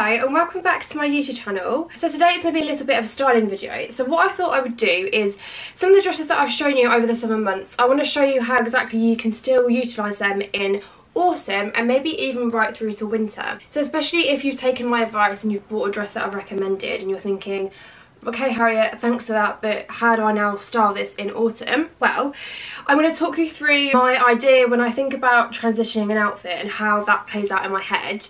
Hello and welcome back to my YouTube channel. So today it's going to be a little bit of a styling video. So what I thought I would do is some of the dresses that I've shown you over the summer months, I want to show you how exactly you can still utilise them in autumn and maybe even right through to winter. So especially if you've taken my advice and you've bought a dress that I've recommended and you're thinking, okay Harriet, thanks for that, but how do I now style this in autumn? Well, I'm going to talk you through my idea when I think about transitioning an outfit and how that plays out in my head.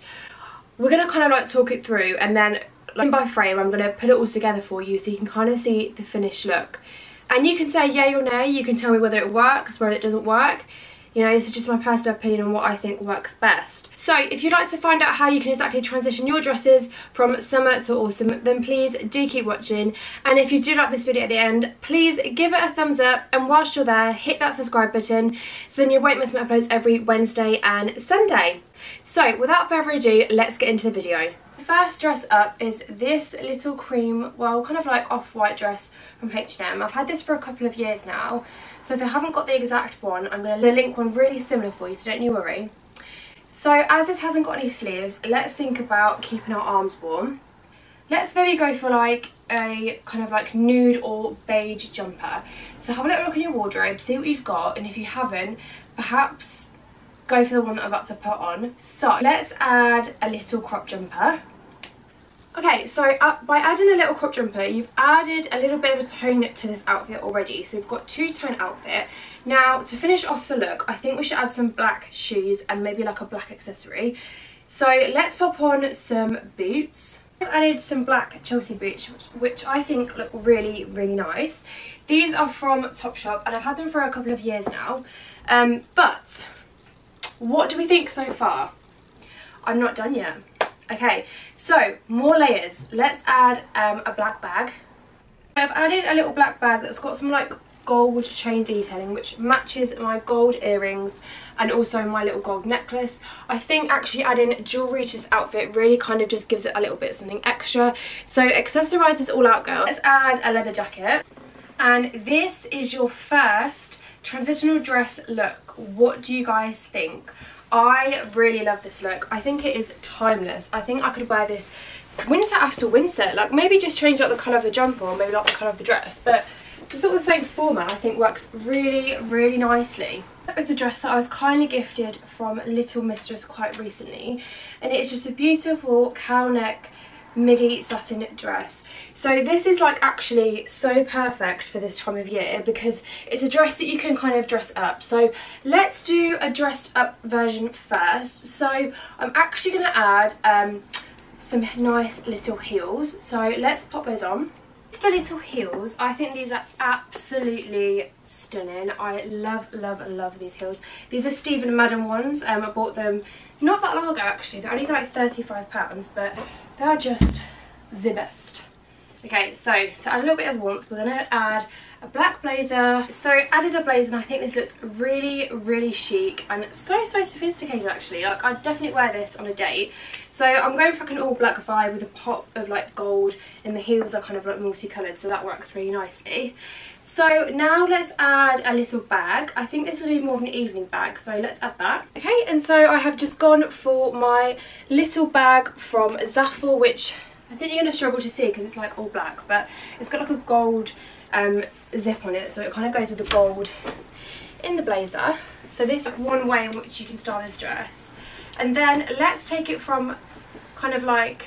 We're going to kind of like talk it through, and then frame by frame I'm going to put it all together for you so you can kind of see the finished look. And you can say yay or nay, you can tell me whether it works, whether it doesn't work. You know, this is just my personal opinion on what I think works best. So if you'd like to find out how you can exactly transition your dresses from summer to autumn, then please do keep watching. And if you do like this video at the end, please give it a thumbs up, and whilst you're there, hit that subscribe button so then you won't miss my uploads every Wednesday and Sunday. So without further ado, let's get into the video. The first dress up is this little cream, well, kind of like off-white dress from H&M. I've had this for a couple of years now, so if I haven't got the exact one, I'm going to link one really similar for you, so don't you worry. So as this hasn't got any sleeves, let's think about keeping our arms warm. Let's maybe go for like a kind of like nude or beige jumper. So have a little look in your wardrobe, see what you've got, and if you haven't, perhaps go for the one that I'm about to put on. So let's add a little crop jumper. Okay, so by adding a little crop jumper, you've added a little bit of a tone to this outfit already. So we've got two-tone outfit. Now, to finish off the look, I think we should add some black shoes and maybe like a black accessory. So let's pop on some boots. I've added some black Chelsea boots, which I think look really, really nice. These are from Topshop and I've had them for a couple of years now. But what do we think so far? I'm not done yet. Okay, so more layers. Let's add a black bag. I've added a little black bag that's got some like gold chain detailing which matches my gold earrings and also my little gold necklace. I think actually adding jewellery to this outfit really kind of just gives it a little bit of something extra. So accessorise this all out, girls. Let's add a leather jacket. And this is your first transitional dress look. What do you guys think? I really love this look. I think it is timeless. I think I could wear this winter after winter. Like maybe just change up the colour of the jumper or maybe like the colour of the dress. But it's sort of the same format. I think works really, really nicely. It's a dress that I was kindly gifted from Little Mistress quite recently. And it's just a beautiful cow neck midi satin dress. So this is like actually so perfect for this time of year because it's a dress that you can kind of dress up. So let's do a dressed up version first. So I'm actually going to add some nice little heels, so let's pop those on. The little heels, I think these are absolutely stunning. I love, love, love these heels. These are Stephen Madden ones. I bought them not that long ago actually. They're only like £35, but they are just the best. Okay, so to add a little bit of warmth, we're going to add a black blazer. So I added a blazer and I think this looks really, really chic and so sophisticated actually. Like I'd definitely wear this on a date. So I'm going for like an all black vibe with a pop of like gold, and the heels are kind of like multicoloured, so that works really nicely. So now let's add a little bag. I think this will be more of an evening bag, so let's add that. Okay, and so I have just gone for my little bag from Zaful, which I think you're going to struggle to see because it's like all black, but it's got like a gold zip on it, so it kind of goes with the gold in the blazer. So this is like one way in which you can style this dress. And then let's take it from kind of like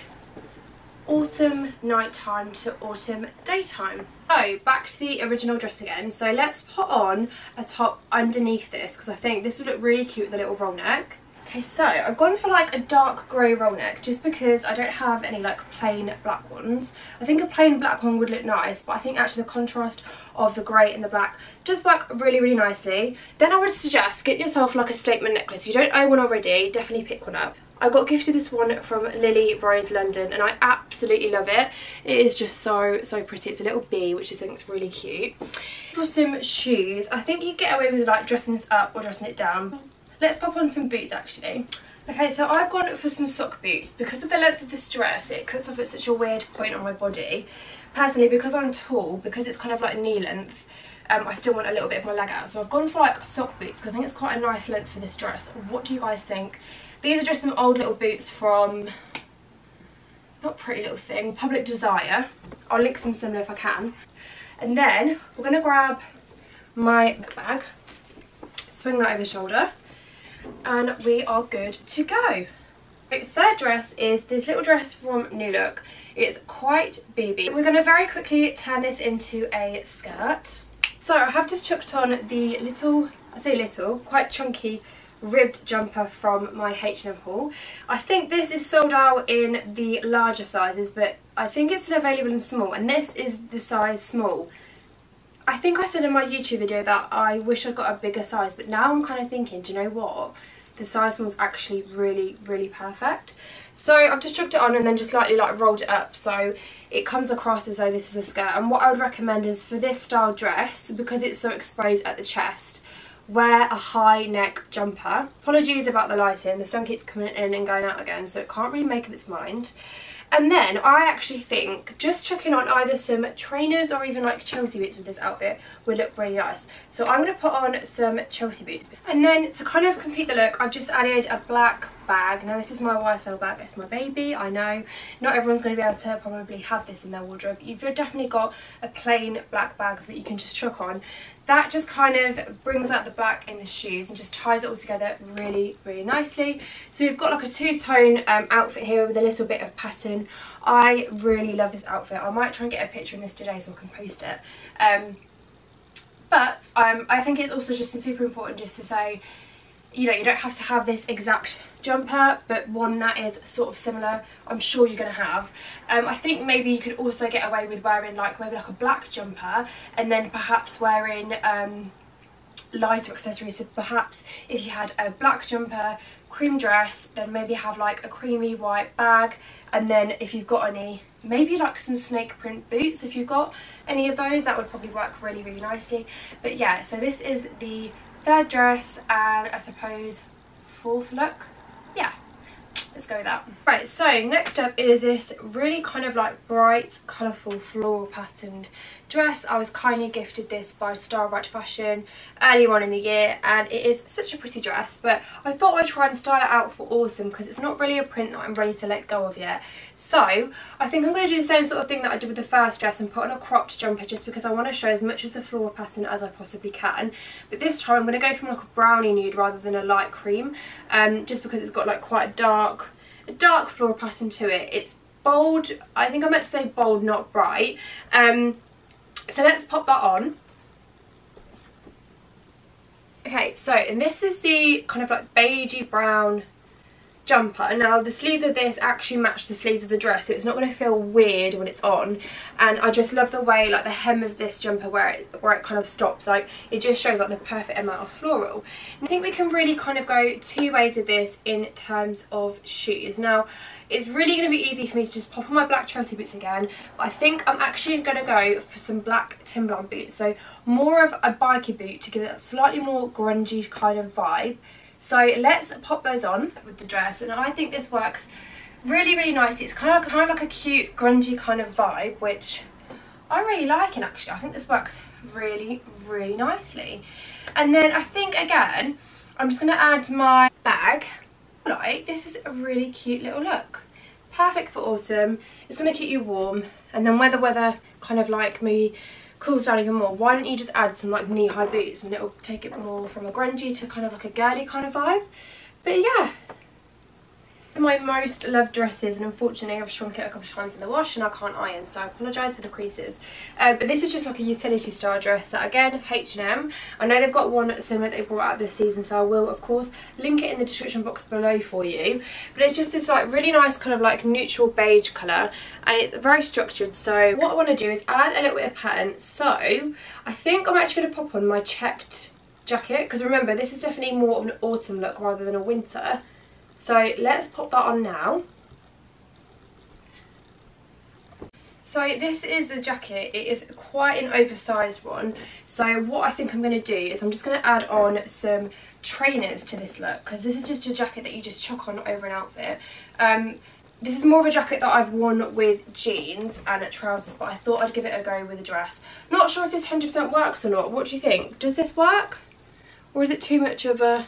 autumn nighttime to autumn daytime. So back to the original dress again. So let's put on a top underneath this because I think this would look really cute with a little roll neck. Okay, so I've gone for like a dark grey roll neck just because I don't have any like plain black ones. I think a plain black one would look nice, but I think actually the contrast of the grey and the black does work really, really nicely. Then I would suggest get yourself like a statement necklace. If you don't own one already, definitely pick one up. I got gifted this one from Lily Rose London and I absolutely love it. It is just so pretty. It's a little bee, which I think is really cute. For some shoes, I think you get away with like dressing this up or dressing it down. Let's pop on some boots actually. Okay, so I've gone for some sock boots. Because of the length of this dress, it cuts off at such a weird point on my body. Personally, because I'm tall, because it's kind of like knee length, I still want a little bit of my leg out. So I've gone for like sock boots because I think it's quite a nice length for this dress. What do you guys think? These are just some old little boots from not Pretty Little Thing, Public Desire. I'll link some similar if I can. And then we're going to grab my bag, swing that over the shoulder, and we are good to go. The third dress is this little dress from New Look. It's quite booby. We're going to very quickly turn this into a skirt. So I have just chucked on the little, I say little, quite chunky ribbed jumper from my H&M haul. I think this is sold out in the larger sizes, but I think it's still available in small, and this is the size small. I think I said in my YouTube video that I wish I'd got a bigger size, but now I'm kind of thinking, do you know what? The size small is actually really, really perfect. So I've just chucked it on and then just lightly like rolled it up so it comes across as though this is a skirt. And what I would recommend is for this style dress, because it's so exposed at the chest, wear a high neck jumper. Apologies about the lighting, the sun keeps coming in and going out again, so it can't really make up its mind. And then I actually think just chucking on either some trainers or even like Chelsea boots with this outfit would look really nice. So I'm going to put on some Chelsea boots. And then to kind of complete the look, I've just added a black bag. Now this is my YSL bag, it's my baby, I know. Not everyone's going to be able to probably have this in their wardrobe. You've definitely got a plain black bag that you can just chuck on. That just kind of brings out the black in the shoes and just ties it all together really, really nicely. So we've got like a two-tone outfit here with a little bit of pattern. I really love this outfit. I might try and get a picture in this today so I can post it. But I think it's also just super important just to say, you know, you don't have to have this exact jumper, but one that is sort of similar, I'm sure you're going to have. I think maybe you could also get away with wearing like maybe like a black jumper and then perhaps wearing lighter accessories. So perhaps if you had a black jumper, cream dress, then maybe have like a creamy white bag, and then if you've got any, maybe like some snake print boots, if you've got any of those, that would probably work really, really nicely. But yeah, so this is the third dress and I suppose fourth look. Yeah, let's go with that. Right, so next up is this really kind of like bright, colourful, floral patterned dress. I was kindly gifted this by Style Right Fashion earlier on in the year, and it is such a pretty dress, but I thought I'd try and style it out for autumn because it's not really a print that I'm ready to let go of yet. So I think I'm going to do the same sort of thing that I did with the first dress and put on a cropped jumper, just because I want to show as much of the floral pattern as I possibly can. But this time I'm going to go from like a brownie nude rather than a light cream, just because it's got like quite a dark floral pattern to it. It's bold. I think I meant to say bold, not bright. So let's pop that on. Okay, so, and this is the kind of like beigey brown jumper. Now the sleeves of this actually match the sleeves of the dress, so it's not going to feel weird when it's on. And I just love the way like the hem of this jumper where it kind of stops, like it just shows like the perfect amount of floral. And I think we can really kind of go two ways with this in terms of shoes. Now it's really going to be easy for me to just pop on my black Chelsea boots again, but I think I'm actually going to go for some black Timberland boots, so more of a bikie boot to give it a slightly more grungy kind of vibe. So let's pop those on with the dress, and I think this works really, really nicely. It's kind of like a cute, grungy kind of vibe, which I'm really liking actually. I think this works really, really nicely. And then I think again, I'm just going to add my bag. Like, this is a really cute little look. Perfect for autumn. It's going to keep you warm, and then when the weather kind of like maybe cools down even more, why don't you just add some like knee-high boots and it'll take it more from a grungy to kind of like a girly kind of vibe. But yeah, my most loved dresses, and unfortunately I've shrunk it a couple of times in the wash and I can't iron, so I apologise for the creases. But this is just like a utility style dress that, again, H&M. I know they've got one similar they brought out this season, so I will of course link it in the description box below for you. But it's just this like really nice kind of like neutral beige colour, and it's very structured. So what I want to do is add a little bit of pattern. So I think I'm actually going to pop on my checked jacket, because remember this is definitely more of an autumn look rather than a winter. So let's pop that on now. So this is the jacket. It is quite an oversized one. So what I think I'm going to do is I'm just going to add on some trainers to this look, because this is just a jacket that you just chuck on over an outfit. This is more of a jacket that I've worn with jeans and trousers, but I thought I'd give it a go with a dress. Not sure if this 100% works or not. What do you think? Does this work? Or is it too much of a...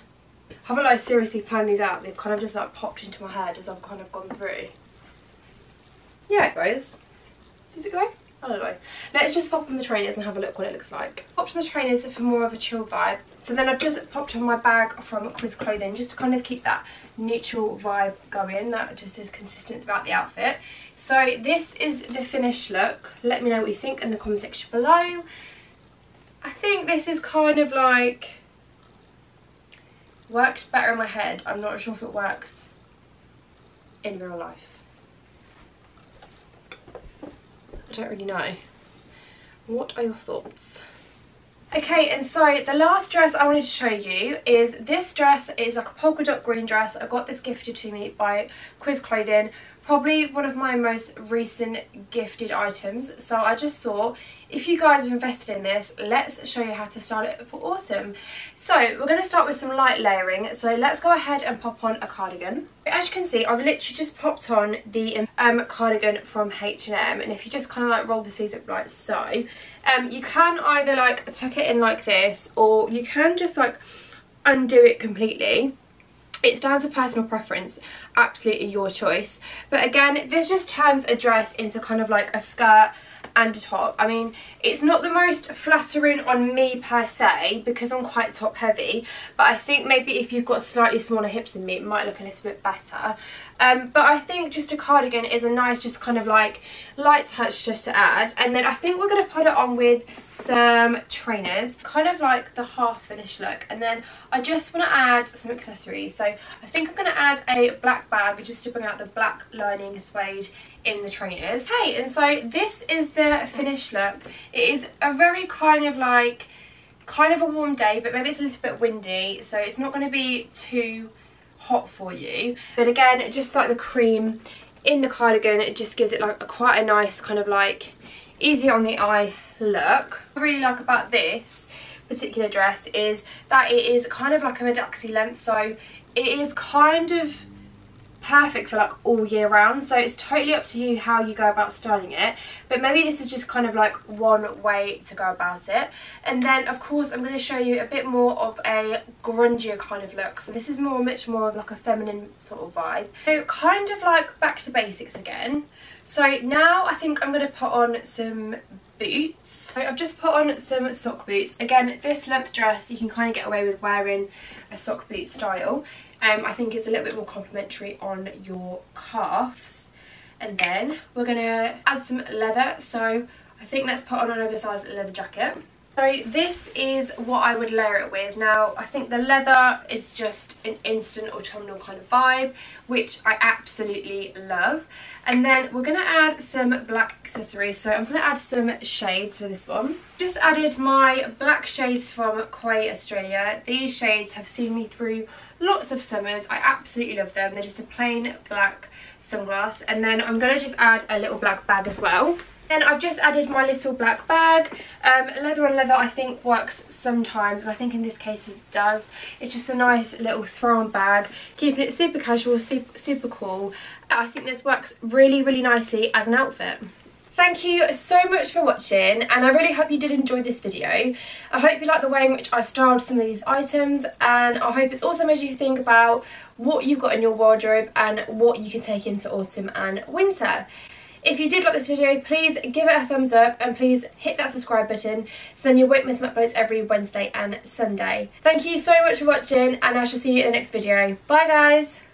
I haven't like seriously planned these out, they've kind of just like popped into my head as I've kind of gone through. yeah, it goes. Does it go? I don't know. Let's just pop on the trainers and have a look what it looks like. Popped on the trainers for more of a chill vibe. So then I've just popped on my bag from Quiz Clothing just to kind of keep that neutral vibe going. That just is consistent throughout the outfit. So this is the finished look. Let me know what you think in the comment section below. I think this is kind of like works better in my head. I'm not sure if it works in real life. I don't really know. What are your thoughts? Okay, and so the last dress I wanted to show you is this dress. Is like a polka dot green dress. I got this gifted to me by Quiz Clothing. Probably one of my most recent gifted items. So I just thought, if you guys have invested in this, let's show you how to style it for autumn. So we're going to start with some light layering. So let's go ahead and pop on a cardigan. As you can see, I've literally just popped on the cardigan from H&M, and if you just kind of like roll the sleeves up like so, you can either like tuck it in like this, or you can just like undo it completely. It's down to personal preference, absolutely your choice. But again, this just turns a dress into kind of like a skirt and a top. I mean, it's not the most flattering on me per se because I'm quite top heavy, but I think maybe if you've got slightly smaller hips than me, it might look a little bit better. But I think just a cardigan is a nice just kind of like light touch just to add. And then I think we're going to put it on with some trainers, kind of like the half finished look. And then I just want to add some accessories. So I think I'm going to add a black bag just to bring out the black lining suede in the trainers. Hey, and so this is the finished look. It is a very kind of a warm day, but maybe it's a little bit windy, so it's not going to be too hot for you. But again, just like the cream in the cardigan, it just gives it like quite a nice kind of like easy on the eye look. What I really like about this particular dress is that it is kind of like a mid-axi length, so it is kind of perfect for like all year round. So it's totally up to you how you go about styling it, but maybe this is just kind of like one way to go about it. And then of course I'm going to show you a bit more of a grungier kind of look. So this is much more of like a feminine sort of vibe, so kind of like back to basics again. So now I think I'm going to put on some boots. So I've just put on some sock boots. Again, this length dress you can kind of get away with wearing a sock boot style. I think it's a little bit more complimentary on your calves. And then we're going to add some leather. So I think let's put on an oversized leather jacket. So this is what I would layer it with. Now I think the leather is just an instant autumnal kind of vibe, which I absolutely love. And then we're going to add some black accessories. So I'm just going to add some shades for this one. Just added my black shades from Quay Australia. These shades have seen me through lots of summers. I absolutely love them. They're just a plain black sunglass. And then I'm going to just add a little black bag as well. Then I've just added my little black bag. Leather on leather I think works sometimes, and I think in this case it does. It's just a nice little throw-on bag, keeping it super casual, super cool. I think this works really, really nicely as an outfit. Thank you so much for watching, and I really hope you did enjoy this video. I hope you like the way in which I styled some of these items, and I hope it's also made you think about what you've got in your wardrobe and what you can take into autumn and winter. If you did like this video, please give it a thumbs up and please hit that subscribe button so then you won't miss my uploads every Wednesday and Sunday. Thank you so much for watching, and I shall see you in the next video. Bye guys!